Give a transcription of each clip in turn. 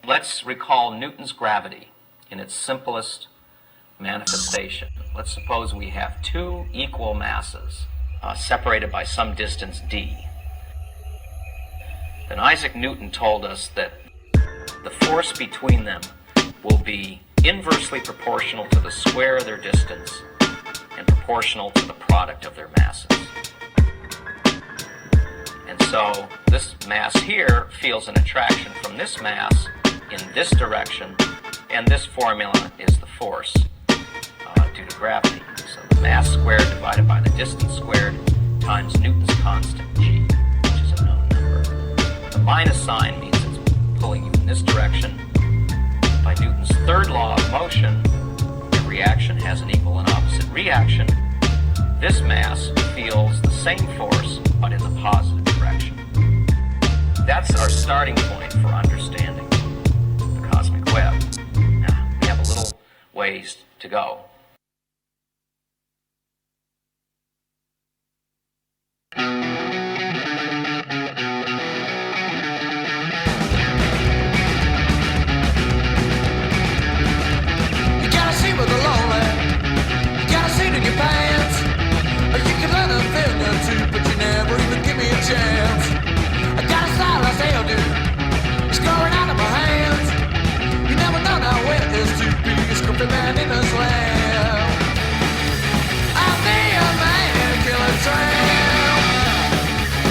Let's recall Newton's gravity in its simplest manifestation. Let's suppose we have two equal masses separated by some distance d. Then Isaac Newton told us that the force between them will be inversely proportional to the square of their distance and proportional to the product of their masses. And so this mass here feels an attraction from this mass in this direction, and this formula is the force due to gravity. So the mass squared divided by the distance squared times Newton's constant g, which is a known number. The minus sign means it's pulling you in this direction. By Newton's third law of motion, every action has an equal and opposite reaction. This mass feels the same force, but in the positive direction. That's our starting point for understanding the cosmic web. Now, we have a little ways to go. Chance. I got a style I say I do. It's growing out of my hands. You never know now where it's to be. A scripted man in his land. I'll be a man, killer tramp.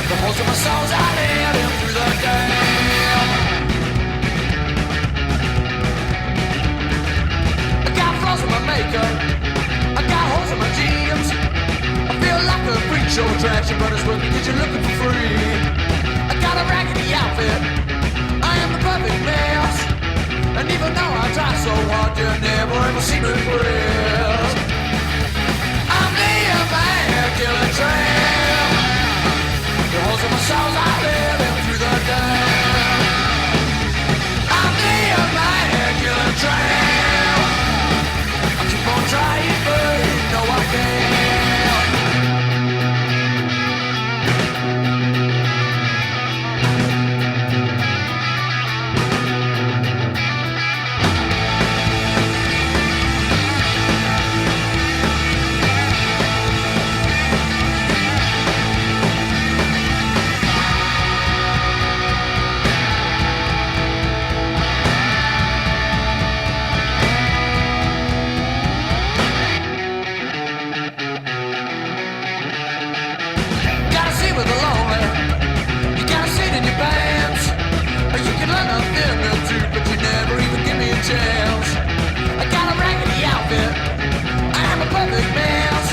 The holes of my soul's I let him through the dam. I got flaws in my makeup. I got holes in my jeans. I feel like a freak show attraction, but it's working because you're looking for free. I got a raggedy outfit, I am the perfect mess. And even though I try so hard, you never ever see me impressed. I'm the immaculate tramp. The holes in my soul's I let him through the dam. I'm the immaculate tramp. I keep on trying, but you know I can't. Chance. I got a raggedy outfit, I am a perfect mess.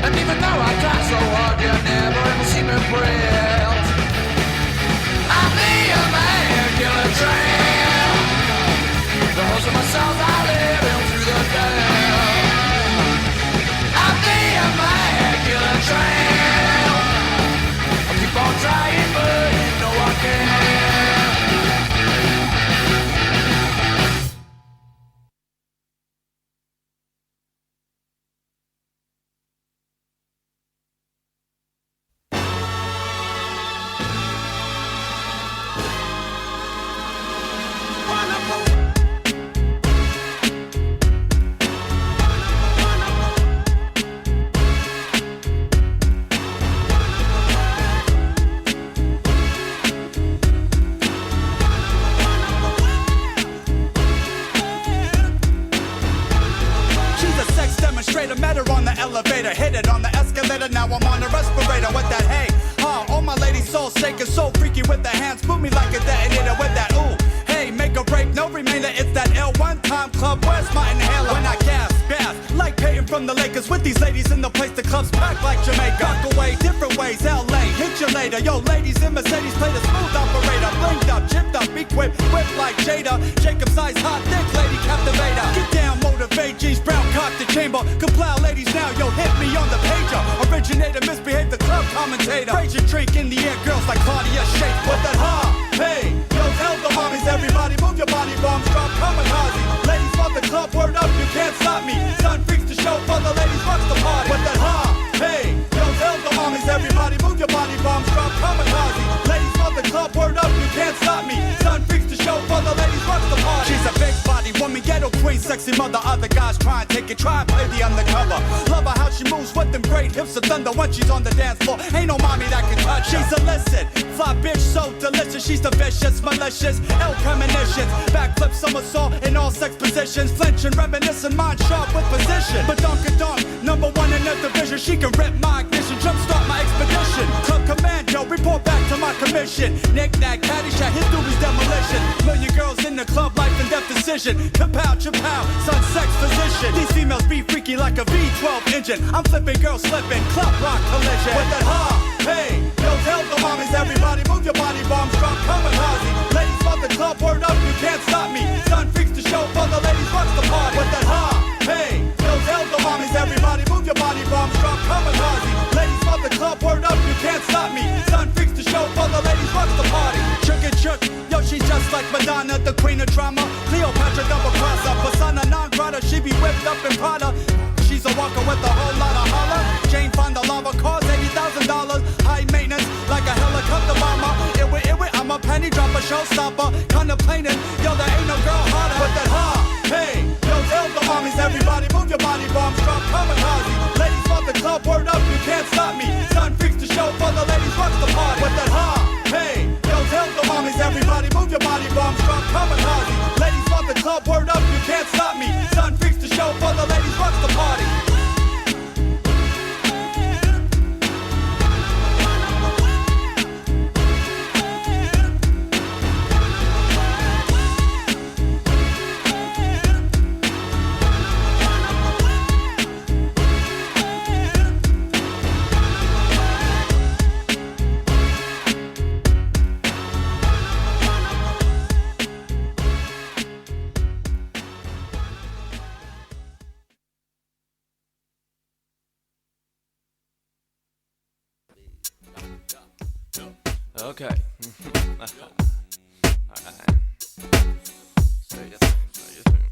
And even though I try so hard, you never ever see me impressed. I'm the immaculate tramp. The holes in my soul, I let him through the dam. I'm the immaculate tramp. I keep on trying, but you know I can't. Elevator, hit it on the escalator, now I'm on the respirator. What that, hey, all my ladies soul shaking, so freaky with the hands, move me like a detonator with that, ooh, hey, make a break, no remainder, it's that L one-time club, where's my inhaler? When I gas, like Peyton from the Lakers, with these ladies in the place, the club's packed like Jamaica. Rock away, different ways, LA, hit you later, yo, ladies in Mercedes, play the smooth operator, blinked up, chipped up, equipped, whipped like Jada, Jacob size, hot, thick, lady captivator, get down, motivate, jeans, brown, cock the chamber, comply, ladies now, yo, hit me on the pager, originator, misbehave, the club commentator, raise your drink in the air, girls like Claudia shake, put that hey, yo, tell the mommies, everybody move your body, bombs drop, kamikaze, ladies want the club, word up, you can't stop me, sun freaks the show for the ladies, rocks the party, put that hey, yo, tell the mommies, everybody move your body, bombs drop, kamikaze, ladies want the club, word up, you can't stop me, sun freaks the show for the ladies, rocks Little queen, sexy mother, other guys try and take it, try and play the undercover. Love her how she moves with them great hips of thunder when she's on the dance floor. Ain't no mommy that can touch her. She's illicit, fly bitch, so delicious. She's the vicious, malicious, ill premonitions. Backflip, somersault in all sex positions. Flinching, reminiscing, mind sharp with position. But donk, number one in the division. She can rip my ignition, jumpstart my expedition. Club commando, report back to my commission. Knick-knack, caddyshack, his Doobie's demolition. Million girls in the club, life and death decision. Kapow, chapow, son, sex physician. These females be freaky like a V12 engine. I'm flipping, girls slipping, club rock collision. With that ha, hey, yo, tell the mommies, everybody move your body, bombs drop, kamikaze. Ladies love the club, word up, you can't stop me. Son freaks the show for the ladies, rocks the party. With that ha, hey, yo, tell the mommies, everybody move your body, bombs drop, kamikaze. Ladies love the club, word up, you can't stop me. Son freaks the show for the ladies, rocks the party. Chook and chook, yo, she's just like Madonna, the queen of drama. Cleopatra double crosser, persona non grata, she be whipped up in Prada. She's a walker with a whole lot of holler. Jane Fonda lava cars, $80,000. High maintenance, like a helicopter bomber. It, I'm a penny dropper, showstopper. Contemplating, yo, there ain't no girl hotter. With that ha, hey, yo, tell the mommies, everybody move your body, bombs drop, kamikaze. Ladies love the club, word up, you can't stop me. Son freaks the show for the ladies, rocks the party. With that ha, hey, yo, tell the mommies, everybody move your body, bombs drop, kamikaze. Ladies love the club, word up, you can't stop me. Son freaks the show for the ladies, rocks the party. Okay. Alright. Say your thing, say your thing.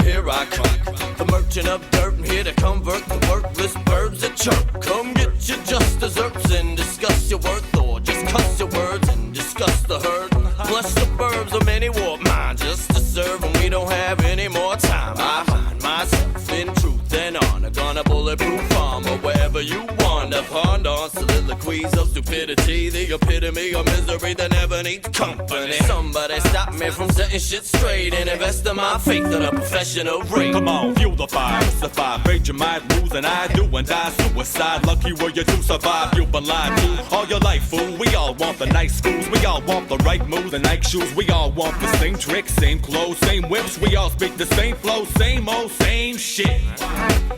Here I come, the merchant of dirt, and here to convert the worthless birds that chirp. Come get your just desserts and discuss your worth, or just cuss your words and discuss the herd. Plus suburbs of many warp minds just to serve, and we don't have any more time. I find myself in truth and honor, gonna bulletproof armor wherever you wander. Pond on soliloquies of stupidity, the epitome of misery that never needs company. Somebody stop me from setting shit straight and invest in my faith at a professional rate. Come on, fuel the fire, crucify, break your mind, lose and I do and die. Suicide, lucky were you to survive. You've been lied to all your life, fool. We all want the nice schools, we all want the right moves and Nike shoes. We all want the same tricks, same clothes, same whips. We all speak the same flow, same old, same shit.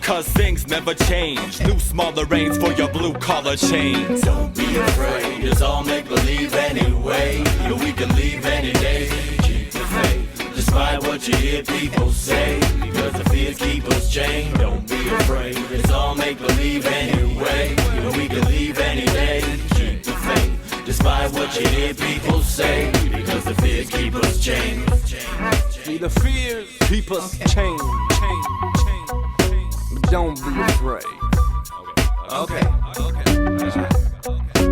Cause things never change. New smaller reins for your blue collar chains. Don't be afraid, it's all make believe anyway. We can leave any day. Keep the faith, despite what you hear people say. Because the fears keep us chained. Don't be afraid, it's all make believe anyway. We can leave any day. Keep the faith, despite what you hear people say. Because the fears keep us chained. See, the fears keep us chained. But don't be afraid. Okay.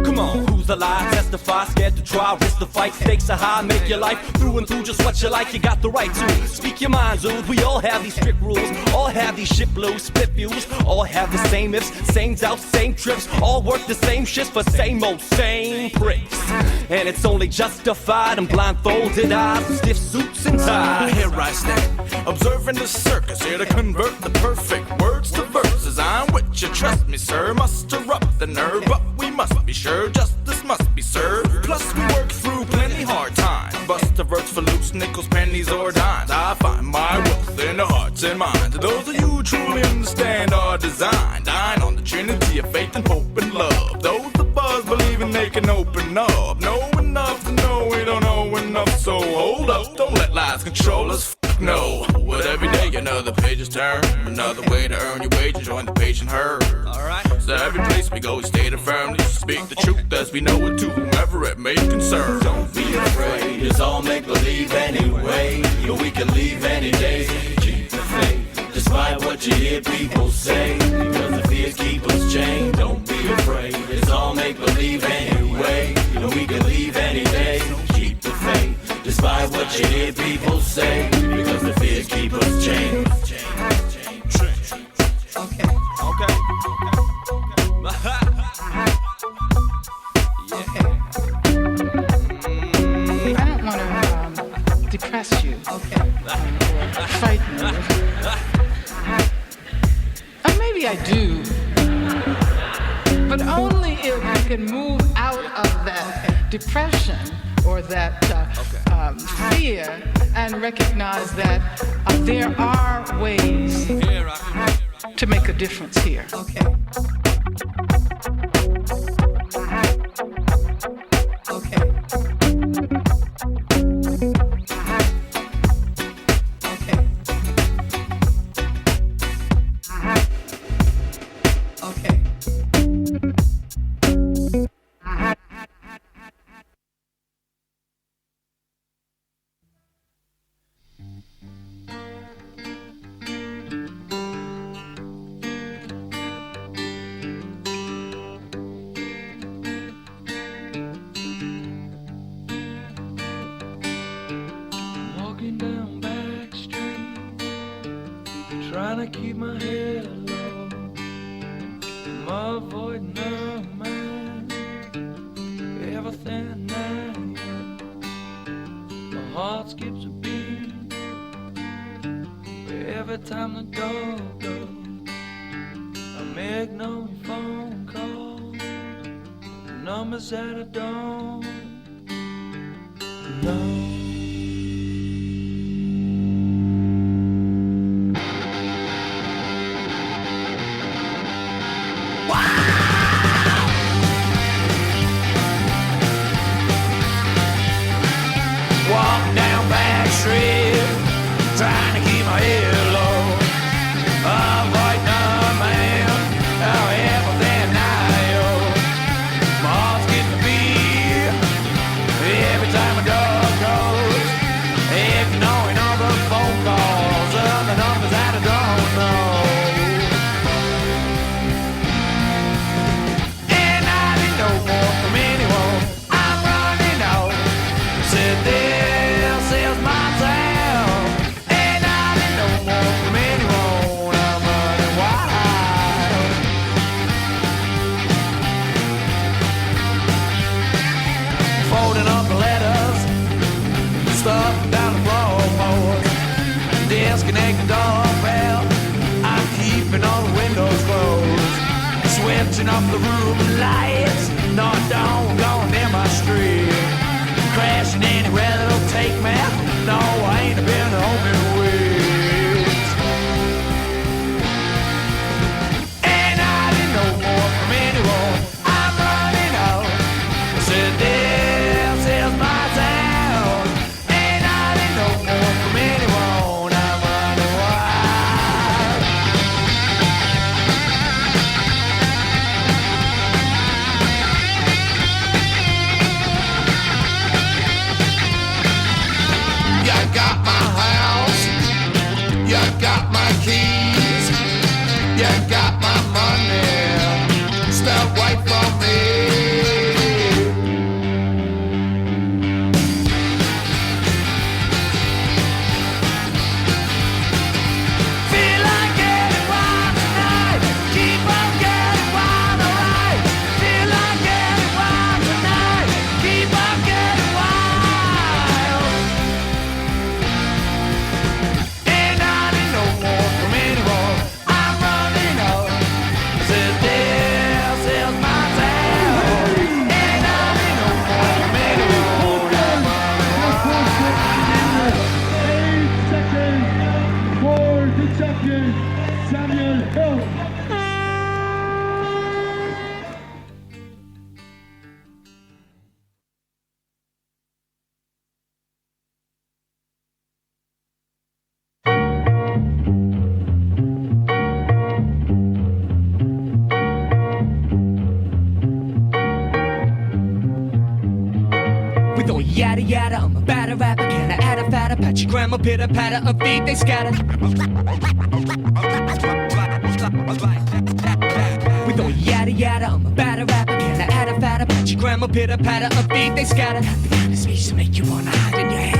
Come on, who's alive? Testify, scared to try, risk the fight. Stakes are high, make your life through and through just what you like. You got the right to speak your mind, dude. We all have these strict rules, all have these shit blues, split views, all have the same ifs, same doubts, same trips, all work the same shits for same old same pricks. And it's only justified in blindfolded eyes, stiff suits and ties. Here I stand, observing the circus, here to convert the perfect words to verses. I'm with you, trust me, sir. Muster up the nerve, but we must be sure justice must be served. Plus we work through plenty hard times. Bust the verse for loose nickels, pennies, or dimes. I find my wealth in the hearts and minds of those of you who truly understand our design. Dine on the trinity of faith and hope and love. Those of us believing they can open up. Know enough to know we don't know enough. So hold up, don't let lies control us. No, but every day another page is turned. Another way to earn your wage and join the patient herd. Alright. So every place we go, we stay firmly. Speak the truth as we know it to whomever it may concern. Don't be afraid, it's all make believe anyway. We can leave any day. Keep the faith, despite what you hear people say. Because the fears keep us chained, don't be afraid. It's all make-believe anyway, and we can leave any day. Keep the faith, despite what you hear people say. Because the fears keep us chained. Okay. Okay. I don't want to depress you. Okay. Or frighten you. Or maybe I do. But only if you can move out of that depression or that fear and recognize that there are ways to make a difference here. Okay. Okay. Walking down back street, trying to keep my head low. I'm avoiding the man, everything I know. My heart skips a beat every time the door goes. I make no phone call, numbers that I don't know. Walk down back street, trying to keep my head low. Avoiding a man, everything I owe. My heart's getting a beat every time my door goes. Ignoring all the phone calls and the numbers that I don't know. And I need no more from anyone. I'm running out. Said this is my town. And I need no more from anyone. I'm running wild. Folding up the letters, stuff down the floorboard. Disconnect the doorbell. I'm keeping all the windows closed. Switching off the room lights. No, don't go near my street. Crashing anywhere that'll take me. No, I ain't been home in weeks. And I need no more from anyone. I'm running out. Said this is my town. And I need no more from anyone. I'm running wild. You got my house, you got my keys, you got my money, step away from me. Feel like getting wild tonight, keep on getting wild, alright. Feel like getting wild tonight, keep on getting wild. And I need no more from anyone. I'm running out. Said this is my town. And I need no more from anyone. I'm running wild. 8 seconds for the champion, Samuel Hill. We go yada yada, I'm a better rapper. Can I add a fatter pat your grandma, pitter patter, a beat they scatter. We go yada yada, I'm a batter rapper. Can I add a fatter? Pat your grandma, pitter patter, a beat they scatter. Got the kind of speech to make you wanna hide in your head.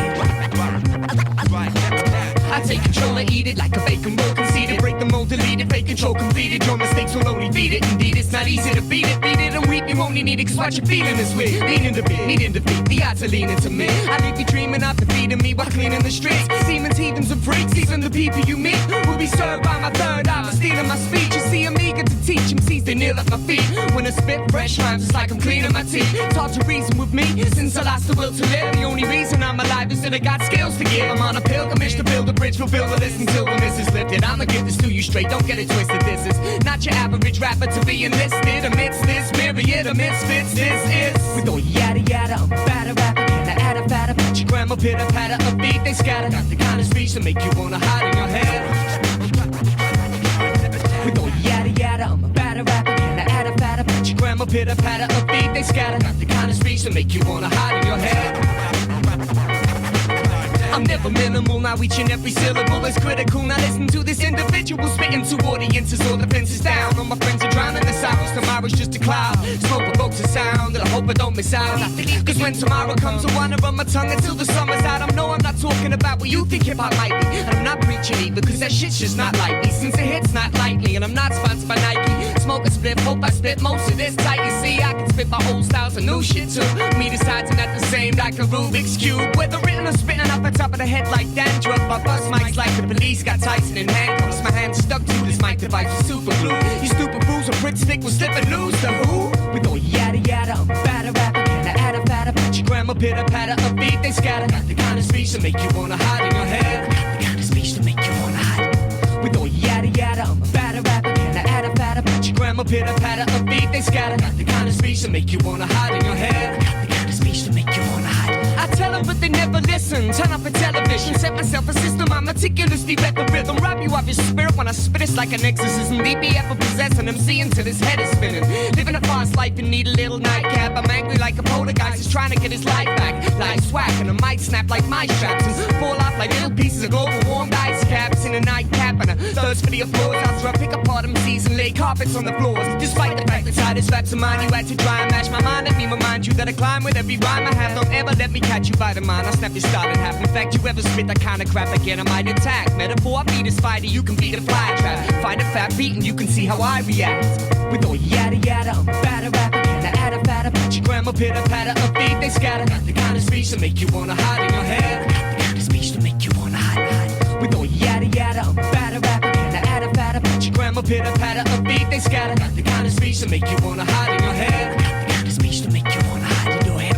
I take control and eat it like a bacon roll conceited. Break the mold, delete it, fake control completed. Your mistakes will only feed it. Indeed, it's not easy to beat it. Beat it and weep, you only need it, cause what you're feeling is weird. Leaning to beat, needing defeat, the odds are leaning to me. I leave you dreaming of defeating me while cleaning the streets. Demons, heathens, and freaks, even the people you meet will be served by my third eye for stealing my speech. You see, I'm eager to teach them, sees they kneel at my feet. When I spit fresh rhymes, it's like I'm cleaning my teeth. It's hard to reason with me since I lost the will to live. The only reason I'm alive is that I got skills to give. I'm on a pilgrimage to build a bridge, fulfill the list until the miss is lifted. I'ma give this to you straight, don't get it twisted. This is not your average rapper to be enlisted. Amidst this myriad of misfits, this is we go yada yada, I'm a batter rapper. Can I add a fatter? Pat your grandma, pitter patter, a beat they scatter. Got the kind of speech to make you wanna hide in your head. We go yada yada, I'm a batter rapper. Can I add a fatter? Pat your grandma, pitter patter, a beat they scatter. Got the kind of speech to make you wanna hide in your head. I'm never minimal, now each and every syllable is critical. Now listen to this individual spitting to audiences, all the fences down. All my friends are drowning the silence, tomorrow's just a cloud. Smoke provokes a sound, and I hope I don't miss out. Cause when tomorrow comes, I wanna run my tongue until the summer's out. I'm not talking about what you think hip-hop might be. And I'm not preaching either, cause that shit's just not like me. Since it hits not lightly, and I'm not sponsored by Nike. Smoke a split, hope I split most of this tight. You see, I can spit my old styles and new shit too. Me deciding not the same like a Rubik's Cube. Whether written or spitting off the top of the head like dandruff. My bust mics like the police got Tyson in handcuffs. My hands stuck to this mic device with super glue. You stupid fools with Brit stick will slip and lose the who? We go yada yada, I'm a batter rapper. Can I add a fatter? Pat your grandma, pitter patter, a beat they scatter. Got the kind of speech to make you wanna hide in your head. Got the kind of speech to make you wanna hide. We go yada yada, I'm a batter rapper. Can I add a fatter? Pat your grandma, pitter patter, a beat they scatter. Got the kind of speech to make you wanna hide in your head. Got the kind of speech to make you wanna hide. I tell them but they never listen. Turn off the television, set myself a system. I meticulously vet the rhythm. Rob you of your spirit when I spit it's like an exorcism. DBF for possessing MC until his head is spinning. Living a fast life and need a little nightcap. I'm angry like a poltergeist just trying to get his life back. Like swag and I might snap like my straps and fall off like little pieces of global warmed ice caps in a nightcap and a thirst for the applause. After I pick apart MCs and lay carpets on the floors. Despite the fact that side is raps of mine, you had to try and mash my mind. Let me remind you that I climb with every rhyme I have. Don't ever let me catch you by the mind. I'll snap your style in half. In fact, you ever spit that kind of crap again, I might attack. Metaphor, I beat a spider, you can beat a fly trap. Find a fat beat and you can see how I react. We go yada yada, I'm a batter rapper. Can I add a fatter? Pat your grandma, pitter patter, a beat they scatter. Got the kind of speech to make you wanna hide in your head. Got the kind of speech to make you wanna hide. We go yada yada, I'm a batter rapper. Can I add a fatter? Pat your grandma, pitter patter, a beat they scatter. Got the kind of speech to make you wanna hide in your head. Got the kind of speech to make you wanna hide in your head.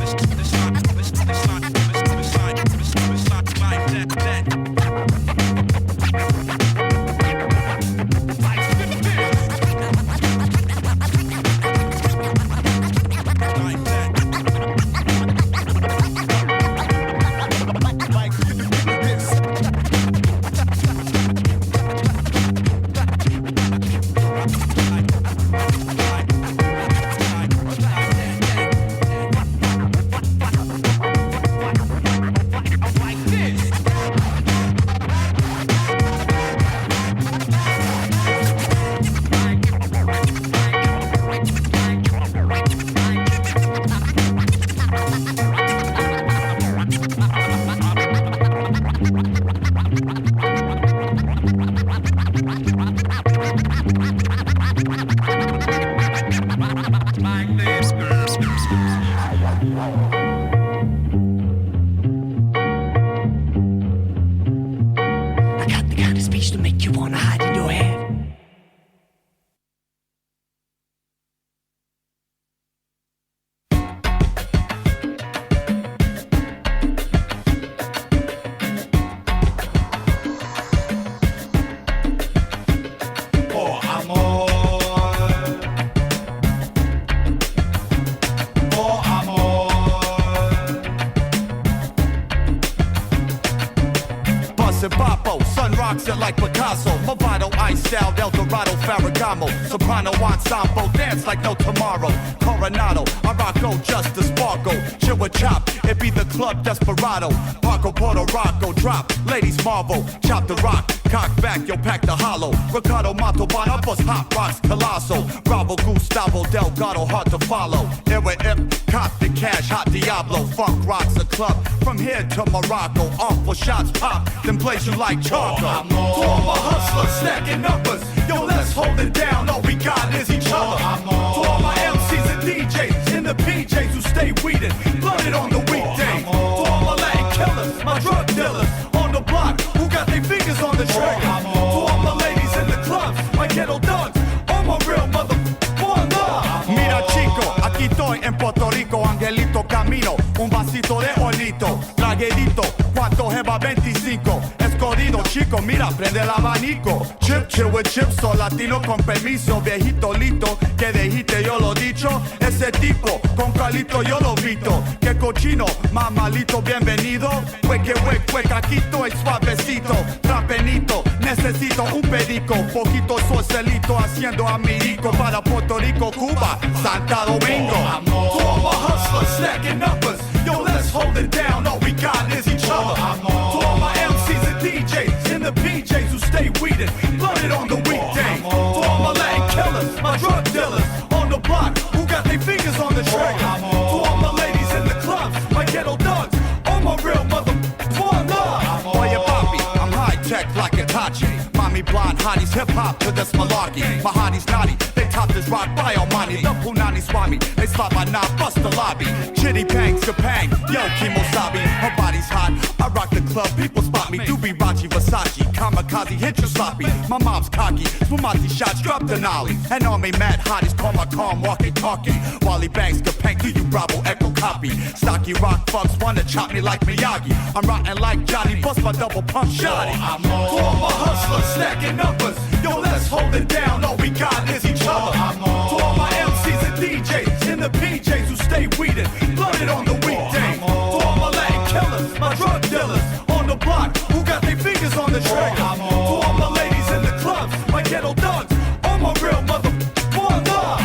Like Picasso, Movado, Ice Style, El Dorado, Ferragamo, Soprano, Ensemble, dance like no tomorrow. Coronado, Araco, just a sparkle. Chill with chop, it be the club desperado. Paco Puerto Rocco, drop, ladies marvel, chop the rock, cock back, yo pack the hollow. Ricardo Montalban, I bust hot rocks, colossal. Bravo, Gustavo, Delgado, hard to follow. Era Ip, cop the cash, hot Diablo. Funk rocks a club, from here to Morocco. Awful shots pop, then place you like charcoal. To all my hustlers, stacking numbers, yo let's hold it down, all we got is each other. To all my MCs and DJs, in the PJs who stay weeded, blooded on the weekdays. To all my Latin killers, my drug dealers, on the block, who got their fingers on the trigger. To all my ladies in the clubs, my ghetto dogs, all my real mother, one love. Mira chico, aquí estoy en Puerto Rico, Angelito camino, un vasito de olito, traguedito, cuánto jeva 25, escondido chico, mira prende el abanico. Chip, chill with chips, so latino con permiso, viejito lito, que dijiste yo lo dicho, ese tipo, con Carlito yo lo vito, que cochino, mamalito bienvenido, hueque, aquí estoy suavecito, trapenito, necesito un perico, poquito solcelito, haciendo amirico, para Puerto Rico, Cuba, Santo Domingo. To all my hustlers, stacking numbers, yo let's hold it down, all we got is each other. To all my MCs and DJs, in the PJs who stay weeded, blooded on the weekdays. To all my Latin killers, my drug dealers, on the block, who got their fingers on the trigger. To all my ladies in the clubs, my ghetto dogs, all my real mother, one love. Oye papi, I'm high tech like Itachi. Mommy blonde hotties, hip hop to this malarkey. My hotties naughty, they top this rock by Almighty. The Punani Swami, they slap my knob, bust the lobby. Chitty bang, Japang, yo Kimosabi. Her body's hot, I rock the club, people spot me. Doobie, Rachi, Versace, kamikaze, hit you sloppy. My mom's cocky, Spumati shots, drop the nollie. And all me mad hotties call my calm, walkie talkie. Wally bangs, Kapang, do you Bravo, echo copy. Stocky rock fucks wanna chop me like Miyagi. I'm rotten like Johnny, bust my double pump shotty. To all my hustlers, stacking numbers, yo let's hold it down, all we got is each other. To all my MCs and DJs, in the PJs who stay weeded, blooded on the weekdays. To all my Latin killers, my drug dealers, on the block, who got their fingers on the trigger. To all my ladies in the clubs, my ghetto dogs, all my real mother, one love.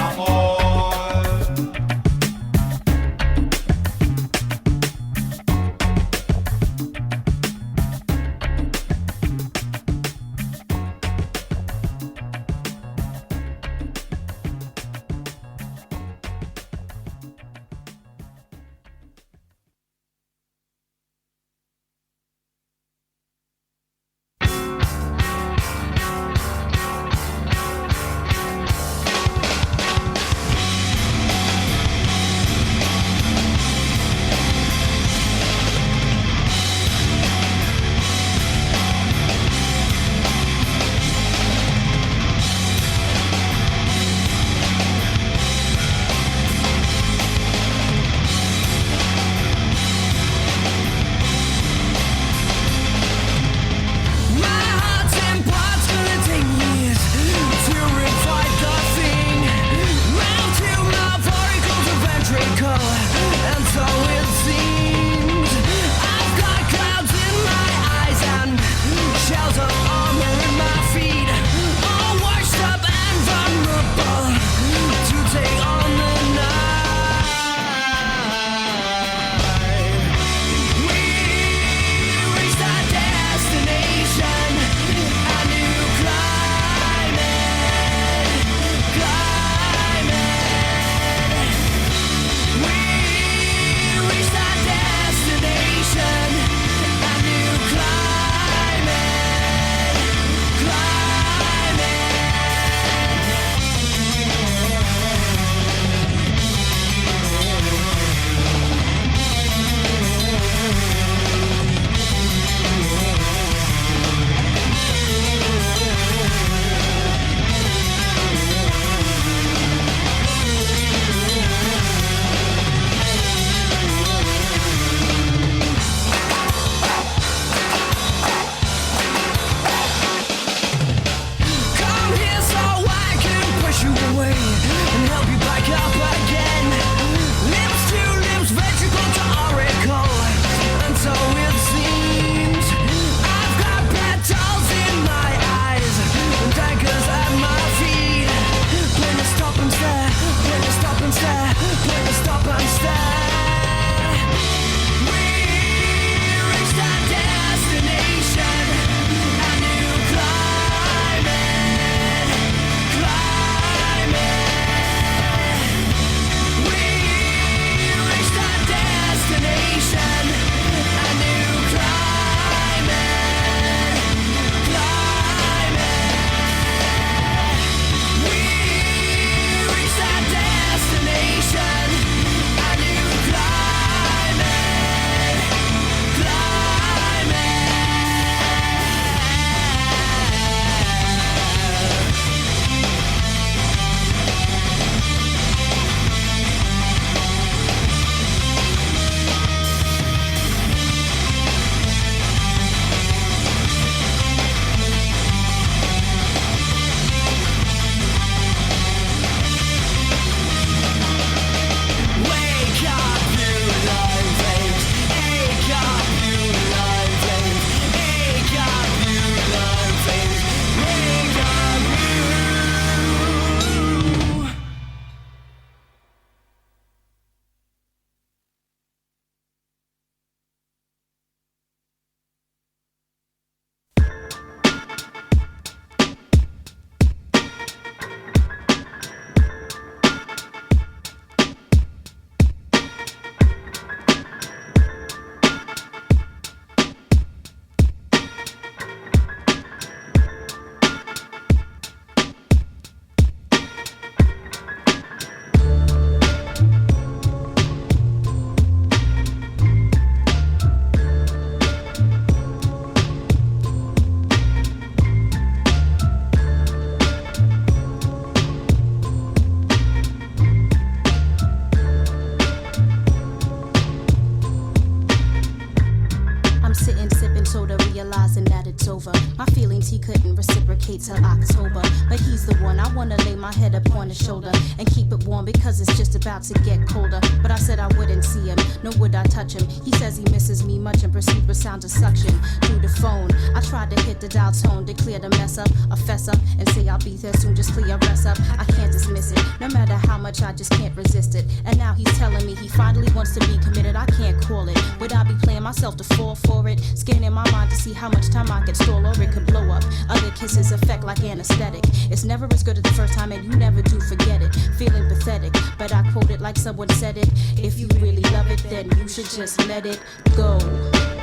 promised he couldn't reciprocate till October. But he's the one, I wanna lay my head up on his shoulder and keep it warm because it's just about to get colder. But I said I wouldn't see him, nor would I touch him. He says he misses me much and proceeds with sounds of suction through the phone. I tried to hit the dial tone to clear the mess up, or fess up, and say I'll be there soon, just clear your rest up. I can't dismiss it, no matter how much I just can't resist it. And now he's telling me he finally wants to be committed. I can't call it, would I be playing myself to fall for it? Scanning my mind to see how much time I could stall or it could blow up. Other kisses affect like anesthetic. It's never as good as the first time and you never do forget it. Feeling pathetic, but I quote it like someone said it. If you really love it, then you should just let it go.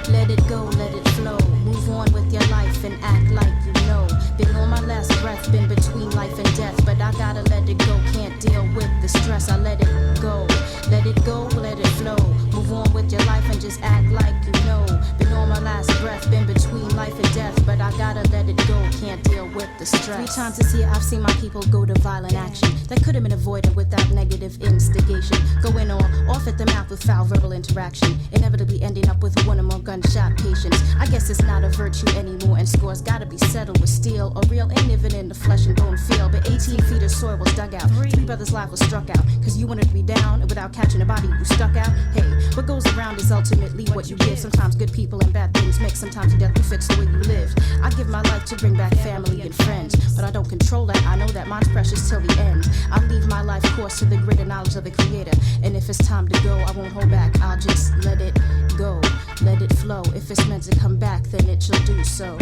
Let it go, let it flow. Move on with your life and act like you know. Been on my last breath, been between life and death, but I gotta let it go. Can't deal with the stress, I let it go. Let it go, let it flow. Move on with your life and just act like you know. Been on my last breath, been between life and death, but I gotta let it go. Can't deal with the stress. 3 times this year I've seen my people go to violent action that could have been avoided without negative instigation. Going off at the mouth with foul verbal interaction, inevitably ending up with one or more gunshot patients. I guess it's not a virtue anymore, and scores gotta be settled with steel or real, ain't living in the flesh and bone feel. But 18 feet of soil was dug out, 3 brothers' lives was struck out, cause you wanted to be down, and without catching a body you stuck out. Hey, what goes around is ultimately what you give. Sometimes good people and bad things mix, sometimes death befits the way you live. I give my life to bring back family and friends, but I don't control that, I know that mine's precious till the end. I leave my life course to the greater knowledge of the Creator, and if it's time to go, I won't hold back, I'll just let it go. Let it flow, if it's meant to come back, then it shall do so.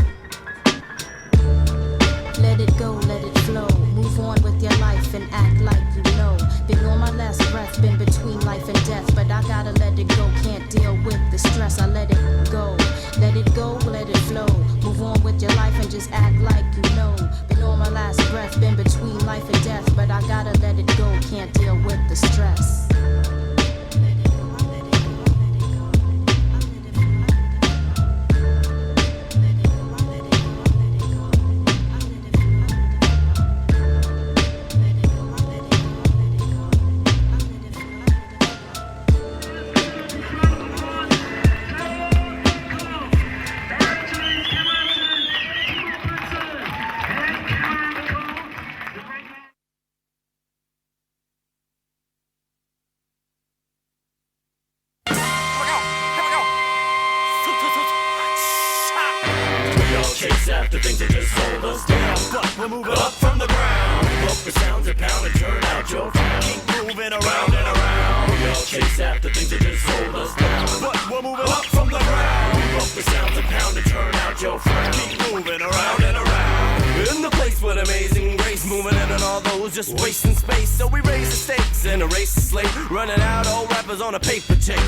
Let it go, let it flow. Move on with your life and act like you know. Been on my last breath, been between life and death, but I gotta let it go. Can't deal with the stress, I let it go. Let it go, let it flow. Move on with your life and just act like you know. Been on my last breath, been between life and death, but I gotta let it go. Can't deal with the stress. Chase after things that just hold us down, but we're moving up from the ground. Up the sounds that pound and turn out your frown. Keep moving around and around. We all chase after things that just hold us down, but we're moving up from the ground. Up the sounds that pound and turn out your frown. Keep moving around and around. In the place with amazing grace, moving in and all those just wasting space. So we raise the stakes and erase the slate, running out old rappers on a paper chase.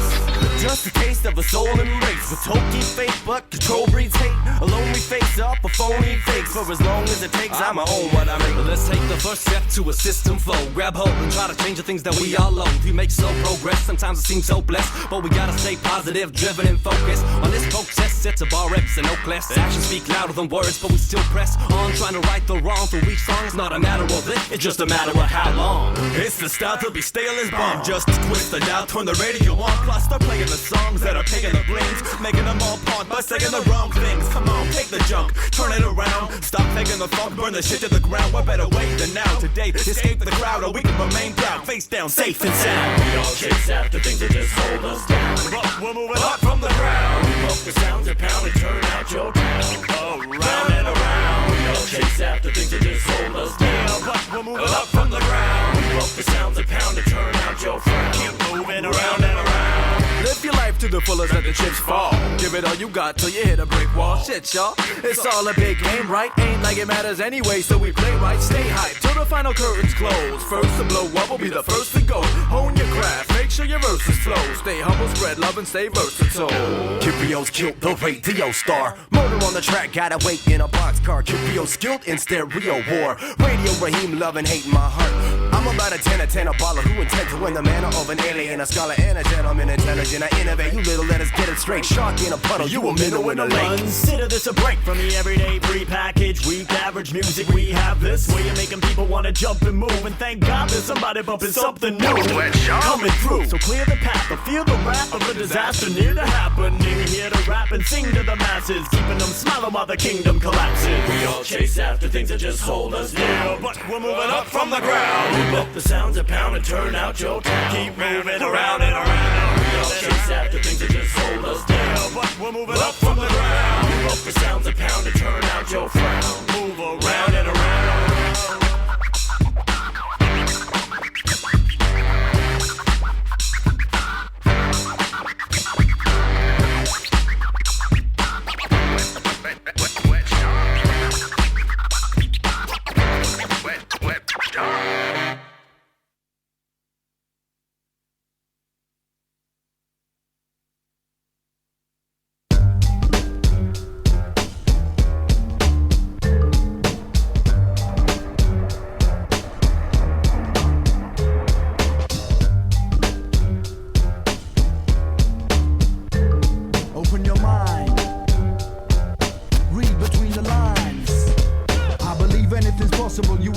Just a taste of a soul embrace with hokey faith, but control breeds hate. A lonely face up, a phony face. For as long as it takes, I'ma own what I make. Let's take the first step to a system flow. Grab hold and try to change the things that we all loathe. We make slow progress, sometimes it seems so blessed, but we gotta stay positive, driven and focused. On this protest, it's a bar reps and no class. Actions speak louder than words, but we still press on, trying to right the wrong through each song. It's not a matter of if, it's just a matter of how long. It's the style to be stale as bomb. Just twist the dial, turn the radio on. Plus start playing the songs that are paying the blings, making them all part by saying the wrong things. Come on, take the junk, turn it around. Stop taking the funk, burn the shit to the ground. What better way than now? Today, escape the crowd or we can remain down, face down, safe and sound. We all chase after things that just hold us down, but we're moving up from the ground. Up the sounds that pound and turn out your town. Around and around. We all chase after things that just hold us down, but we're moving up from the ground. Up the sounds that pound and turn out your frown. Keep moving around and around. Live your life to the fullest, let the chips fall. Give it all you got till you hit a brick wall. Shit, y'all, it's all a big game, right? Ain't like it matters anyway, so we play right. Stay hyped till the final curtains close. First to blow up will be the first to go. Hone your craft, make sure your verses flow. Stay humble, spread love, and stay versatile. Cupio's killed the radio star. Murder on the track, gotta wait in a boxcar. Cupio's skilled in stereo war. Radio Raheem, love and hate in my heart. I'm about a 10 a baller who intend to win the manner of an alien, a scholar and a gentleman intelligent. intelligent, I innovate. You little, let us get it straight. Shark in a puddle, you a minnow in a lake. Consider this a break from the everyday pre-packaged weak average music we have. This way of making people wanna jump and move, and thank God there's somebody bumping something new coming through. So clear the path, to feel the wrath of a disaster near to happening. Here to rap and sing to the masses, keeping them smiling while the kingdom collapses. We all chase after things that just hold us down, but we're moving up from the ground. Move up the sounds of pound and turn out your town. Keep moving around and around. We all chase after things that just hold us down, but we're moving up from the ground. Move up the sounds of pound and turn out your frown. Move around and around.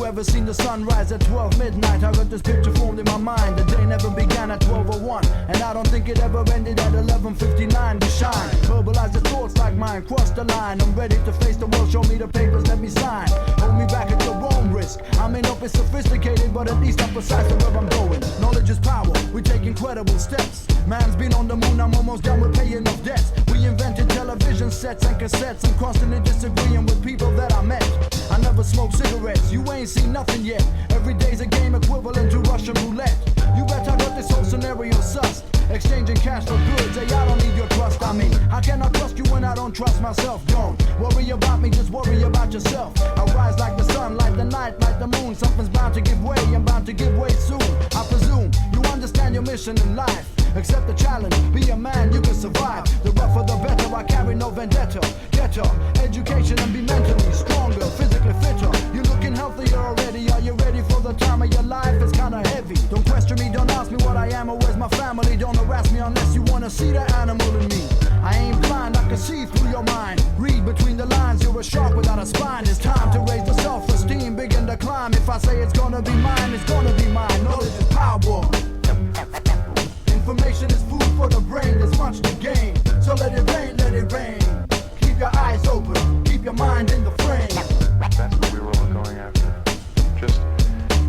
Ever seen the sunrise at 12 midnight? I got this picture formed in my mind. The day never began at 12:01, and I don't think it ever ended at 11:59. We shine, Herbaliser thoughts like mine, cross the line. I'm ready to face the world, show me the papers, let me sign. Hold me back at your own risk. I may not be sophisticated, but at least I'm precise to where I'm going. Knowledge is power, we take incredible steps. Man's been on the moon, I'm almost done with paying off debts. We invented television sets and cassettes. I'm constantly disagreeing with people that I met. I never smoke cigarettes, you ain't seen nothing yet. Every day's a game equivalent to Russian roulette. You bet I got this whole scenario sussed. Exchanging cash for goods, hey, I don't need your trust. I mean, how can I trust you when I don't trust myself? Don't worry about me, just worry about yourself. I rise like the sun, like the night, like the moon. Something's bound to give way, I'm bound to give way soon. I presume you understand your mission in life. Accept the challenge, be a man, you can survive. The rougher the better, I carry no vendetta. Get her education and be mentally stronger, physically fitter. You're looking healthier already, are you ready for the time of your life? It's kinda heavy. Don't question me, don't ask me what I am or where's my family. Don't harass me unless you wanna see the animal in me. I ain't blind, I can see through your mind. Read between the lines, you're a shark without a spine. It's time to raise the self-esteem, begin to climb. If I say it's gonna be mine, it's gonna be mine. Knowledge is power. Information is food for the brain, there's much to gain. So let it rain, let it rain. Keep your eyes open, keep your mind in the frame. That's what we were all going after. Just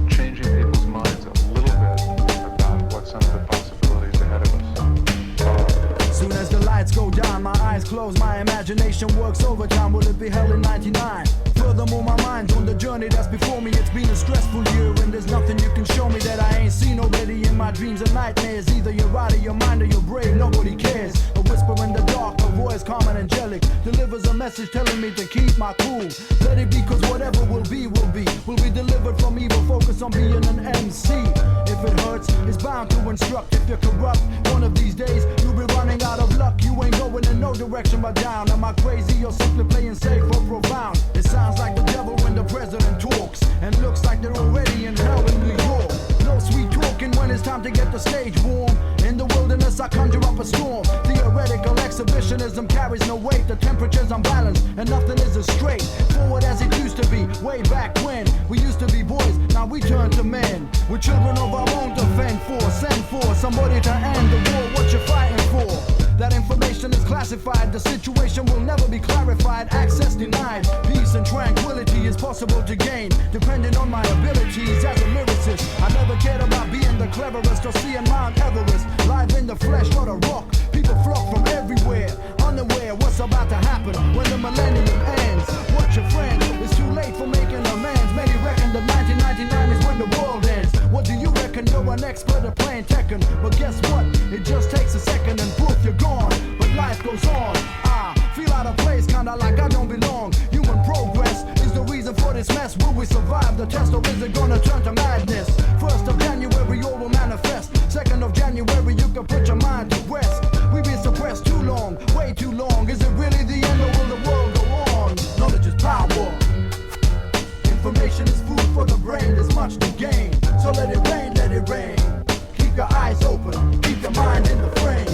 changing people's minds a little bit about what some of the possibilities ahead of us. Soon as the lights go down, my eyes close, my imagination works overtime. Will it be hell in 99? Furthermore, my mind's on the journey that's before me. It's been a stressful year, and there's nothing you can show me that I ain't seen already in my dreams and nightmares. Either you're out of your mind or you're brave, nobody cares. A whisper in the dark, a voice calm and angelic, delivers a message telling me to keep my cool. Let it be, cause whatever will be, will be. Will be delivered from evil, focus on being an MC. If it hurts, it's bound to instruct. If you're corrupt, one of these days, you'll be running out of luck. You ain't going in no direction but down. Am I crazy or simply playing safe or profound? It sounds like the devil when the president talks, and looks like they're already in hell in New York. No sweet talking when it's time to get the stage warm. In the wilderness I conjure up a storm. Theoretical exhibitionism carries no weight. The temperature's unbalanced and nothing is as straight forward as it used to be. Way back when we used to be boys, now we turn to men. We're children of our own to fend for. Send for somebody to end the war. What you fighting for? That information is classified. The situation will never be clarified. Access denied. Peace and tranquility is possible to gain, depending on my abilities as a lyricist. I never cared about being the cleverest or seeing Mount Everest live in the flesh, not a rock. People flock from everywhere, unaware what's about to happen when the millennium ends. Watch your friends, it's too late for making amends. Many reckon that 1999 is when the world ends. What do you reckon? You're an expert at playing Tekken, but guess what? It just takes a second and poof, you're gone. But life goes on. I feel out of place, kinda like I don't belong. Human progress is the reason for this mess. Will we survive the test, or is it gonna turn to madness? 1st of January, all will manifest. 2nd of January, you can put your mind to rest. We've been suppressed too long, way too long. Is it really the end, or will the world go on? Knowledge is power. Information is food for the brain, there's much to gain. So let it rain, let it rain. Keep your eyes open, keep your mind in the frame.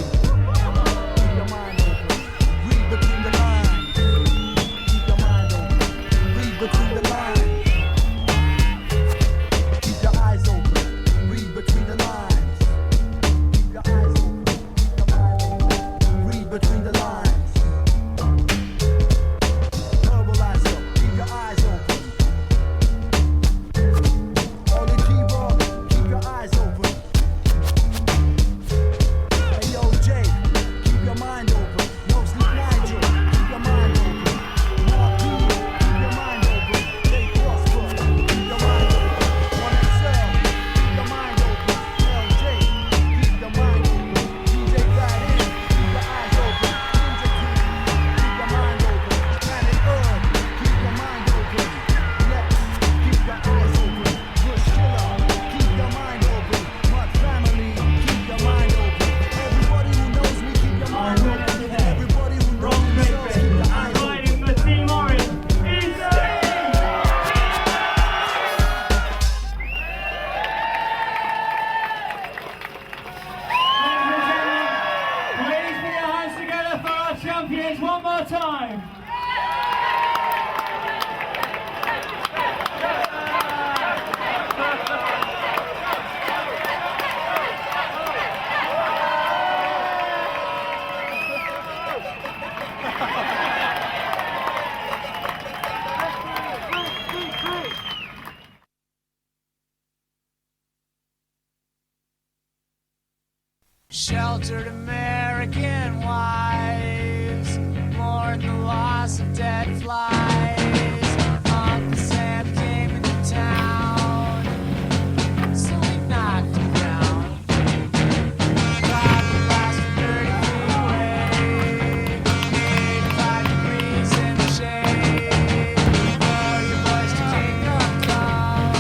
of time. Sheltered American wives mourn the loss of dead flies. Uncle Sam came into town, slowly knocked him down. Got the last 30 feet away, 85 degrees in the shade. For your boys to kingdom come,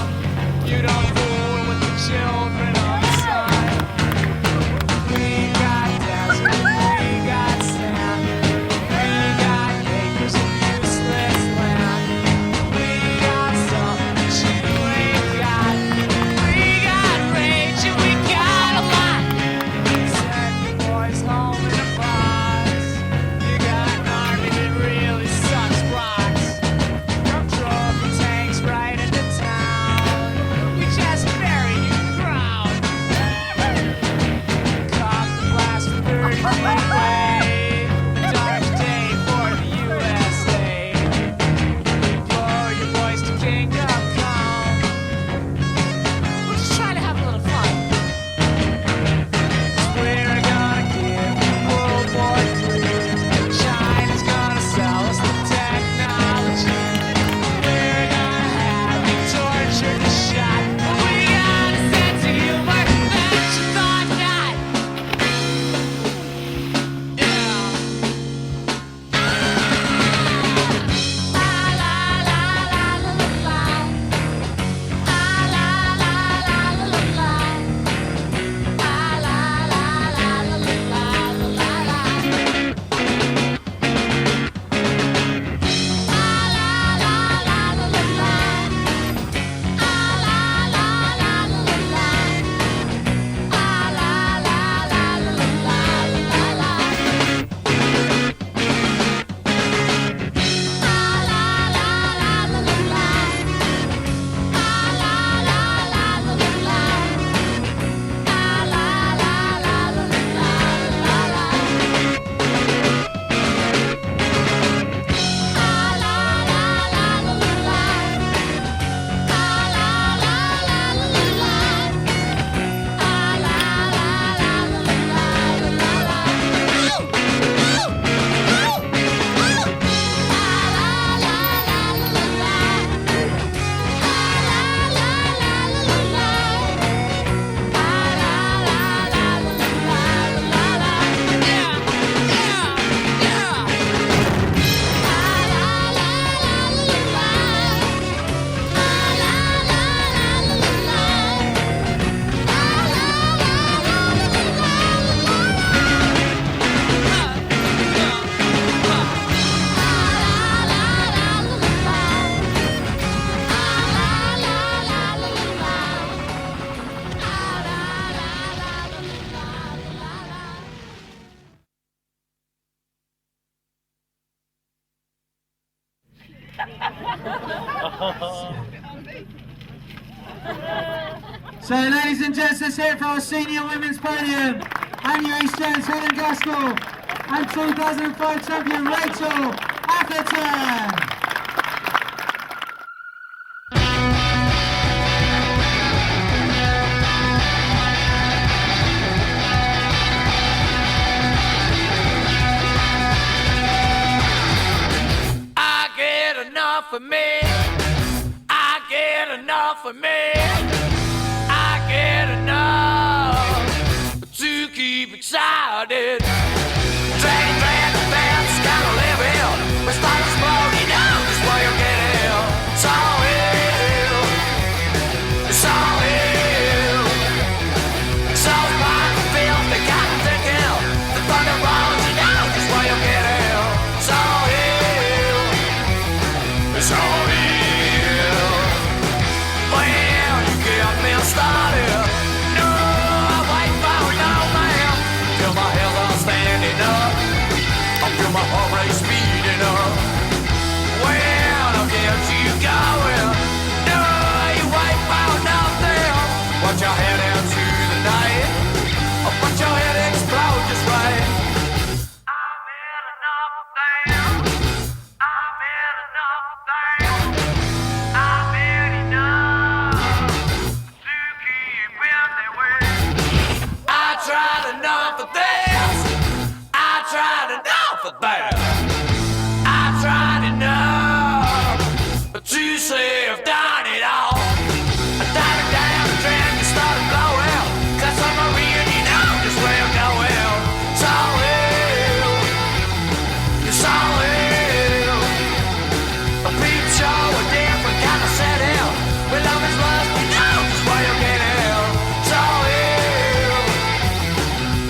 you don't fool with the children of the sun. We got desert, we got sand, we got acres of useless land. We got something that you ain't got. We got rage and we got a lot. Send your boys home in a box. You got an army that really sucks rocks. Drove the tanks right into town. We just bury you ground. Caught the blast from 30 feet away. A dark day for the USA. Blow your boys to kingdom come. We're just trying to have a little fun. 'Cause we're gonna give you World War III. China's gonna sell us the technology. We're gonna have you tortured and shot. But we got a sense of humor that you thought not. So, ladies and gents, let's hear it for our senior women's podium, Anya East-Jones, Helen Gaskell, and 2005 champion Rachel Atherton. I get enough of me. I get enough of me. I get enough to keep excited. Dragon, dragon, fans, gotta live in. We start exploding out, this way you're getting. It's all you. It's all you. It's all about the filth, they got to kill. The thunder rolls you down, this way you're getting. It's all you. It's all you. Well, you get me started. No, I wait for no man. Till my health all standing up. I feel my heart rate speed. for that. I tried enough to say I've done it all. I dived down the trend and started blowing. Cause I'm a real, you know just where I'm going. It's all real. It's all real. A peep show, a different kind of setting. Where love is lost, you know just where you're getting. It's all real.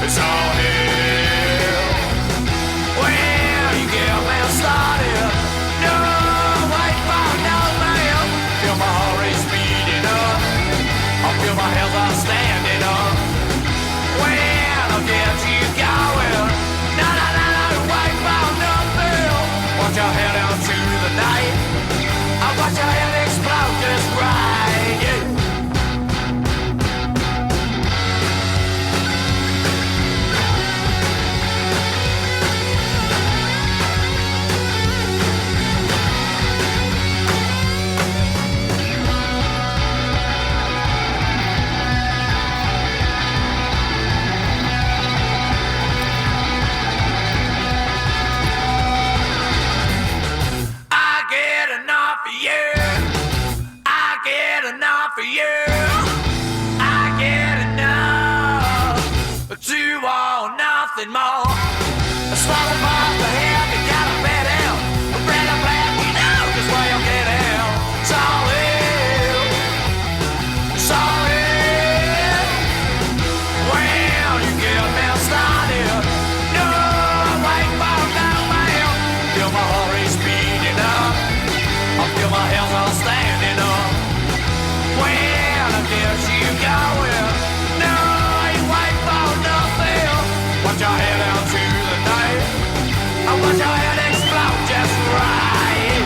It's all real. Well, you get me started. No, wait for no man. Feel my heart rate speeding up. I feel my health are standing up. When I'll get you going. No, no, no, no, wait for nothing. Watch your head out to the night. I watch your head explode just right. Yeah. I get enough of you. I get enough of you. I get enough to want nothing more. A small part the head, you gotta bet out. A bread of black, you know just where you're getting. It's all real. It's all real. Well, you get me started. No, wait for no man. Feel my heart rate speeding up. I feel my hands all standing up. When I get you going. No, you wait for nothing. Watch your head out to the night. I watch your head explode just right.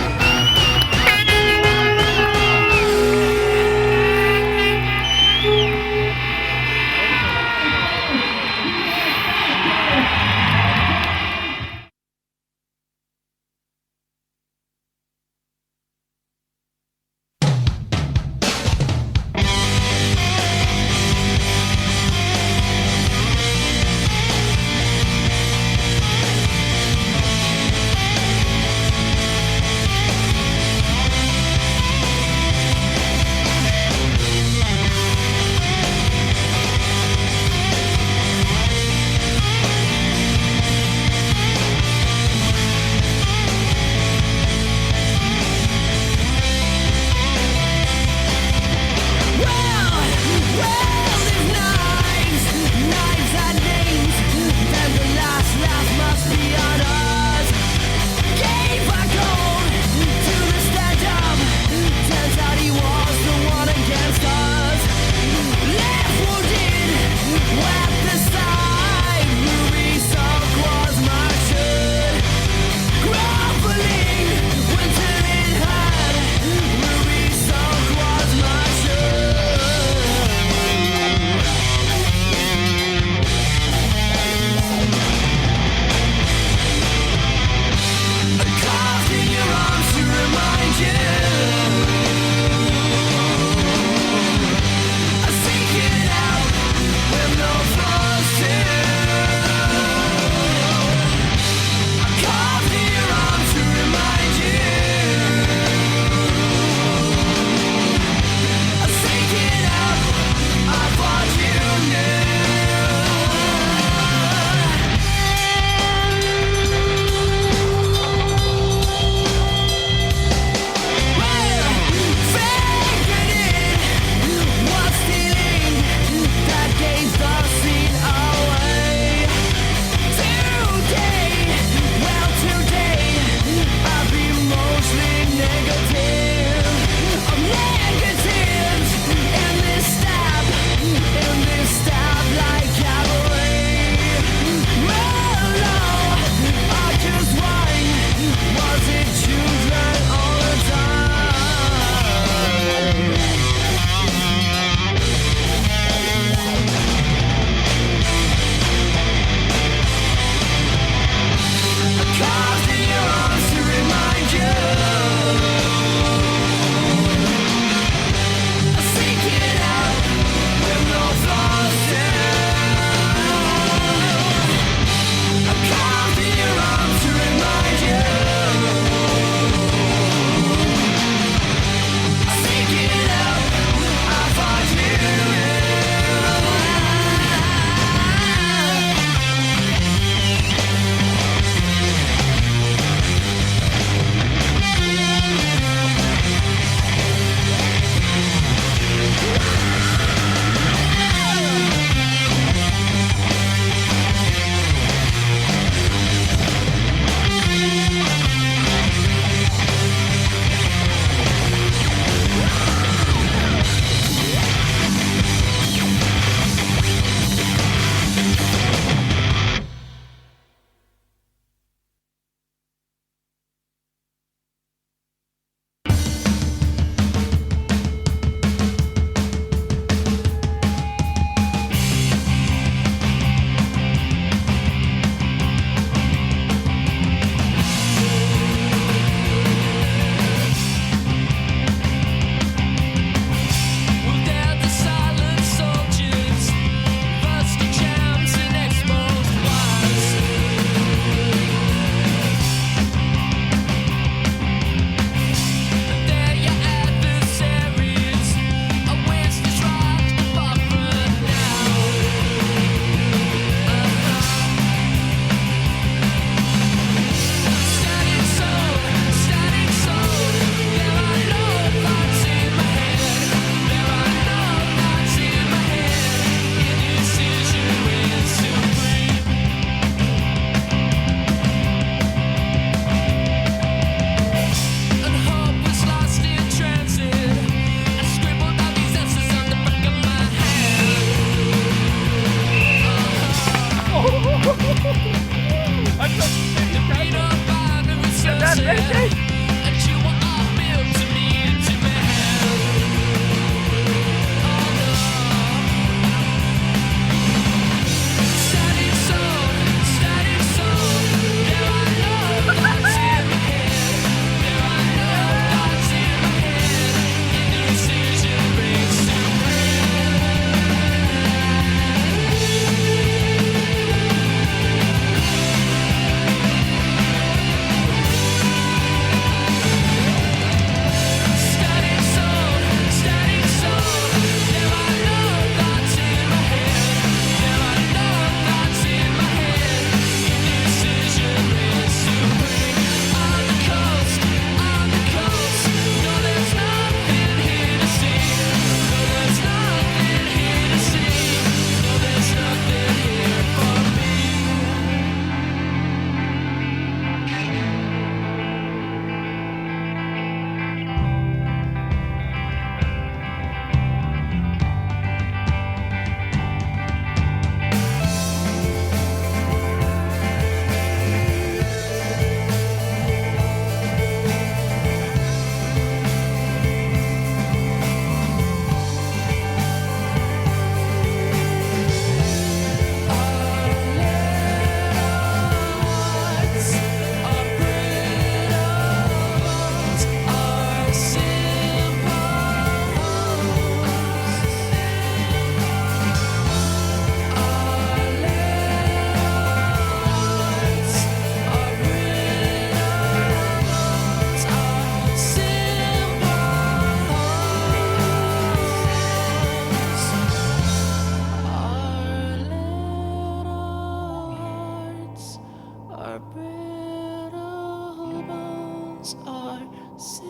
bones are sick.